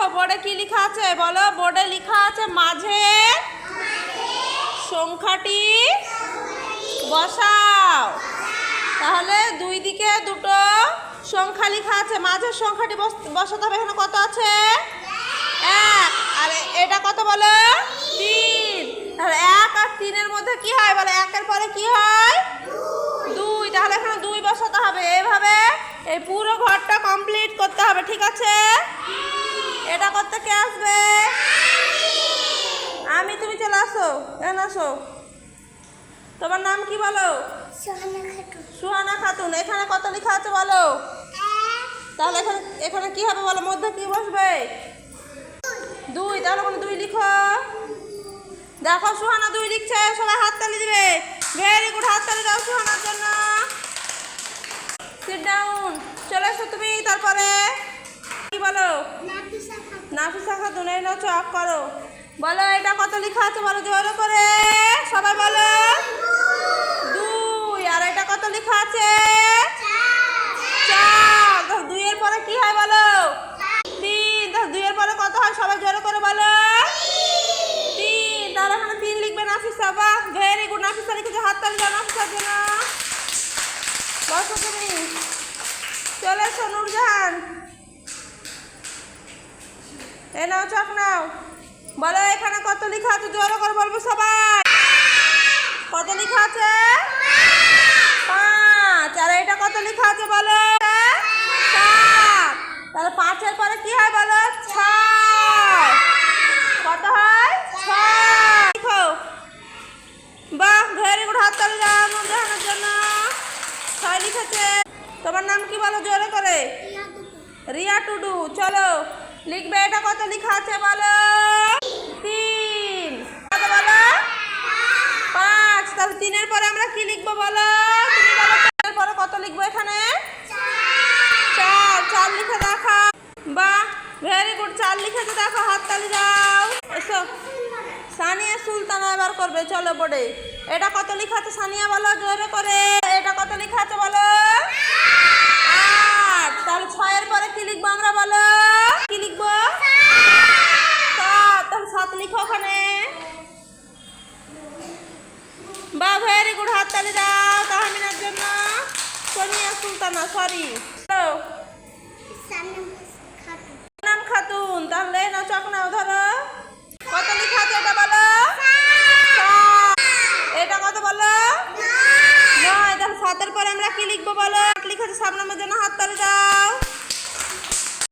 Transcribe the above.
দেখো বোর্ডে কি লেখা আছে বলো। বোর্ডে লেখা আছে মাঝে সংখ্যাটি বসাও। তাহলে দুই দিকে দুটো সংখ্যা লেখা আছে, মাঝের সংখ্যাটি বসাতে হবে। এখানে কত আছে? 1। আর এটা কত বলো? 3। তাহলে 1 আর 3-এর মধ্যে কি হয় বলো? 1-এর পরে কি হয়? 2। তাহলে এখানে 2 বসাতে হবে। এইভাবে এই পুরো ঘরটা কমপ্লিট করতে হবে, ঠিক আছে? এটা করতে কে আসবে? আমি। তুমি চলে আসো, এখানে আসো। তোমার নাম কি বলো? সুহানা খাতুন। এখানে কত লেখা আছে বলো? তাহলে এখানে কি হবে বলো? মধ্যে কি বসবে? 2। তাহলে ওখানে 2 লিখো। দেখো সুহানা 2 লিখছে, সবাই হাততালি দিবে। ভেরি গুড, হাততালি দাও সুহানার জন্য। Sit down. চলে এসো তুমি। তারপরে কি বলো? নাফিসা খাতুন। এই নাও চক করো। বলো এটা কত লেখা আছে বলো জোরে করে, সবাই বলো। 2। আর এটা কত লেখা আছে? 4। 2-এর পরে কি হয় বলো? 3। 2-এর পরে কত হয় সবাই জোরে করে বলো? 3। তাহলে এখানে 3 লিখবে নাফিসা। বাহ, ভেরি গুড। নাফিসা লিখেছে, হাততালি দাও নাফিসার জন্য। বসো তুমি। চলে এসো নূরজাহান। এ নাও চক নাও। বলো এখানে কত লেখা আছে জোরে করে বলবো সবাই। কত লেখা আছে? 5। আর এটা কত লেখা আছে বলো? 7। তাহলে 5-এর পরে কি হয় বলো? 6। কত হয়? 6 লিখো। বাহ, ভেরি গুড। হাততালি দাও নূরজাহানের জন্য। 6 লিখেছে। তোমার নাম কি বলো জোরে করে? রিয়া টুডু। চলো লিখবে। এটা কত লেখা আছে বলো? 3। কত বলো? 5। তাহলে 3-এর পরে আমরা কি লিখবো বলো? তুমি বলো 3-এর পরে কত লিখবো এখানে? 4। 4 লিখে দেখো। বাহ, ভেরি গুড। 4 লিখেছে, দেখো। হাততালি দাও। এসো। সানিয়া সুলতানা এবার করবে। চলো বোর্ডে এটা কত লেখা আছে সানিয়া বলো জোরে করে। এটা কত লেখা আছে বলো? 8। তাহলে 6-এর পরে কি লিখবো আমরা বলো?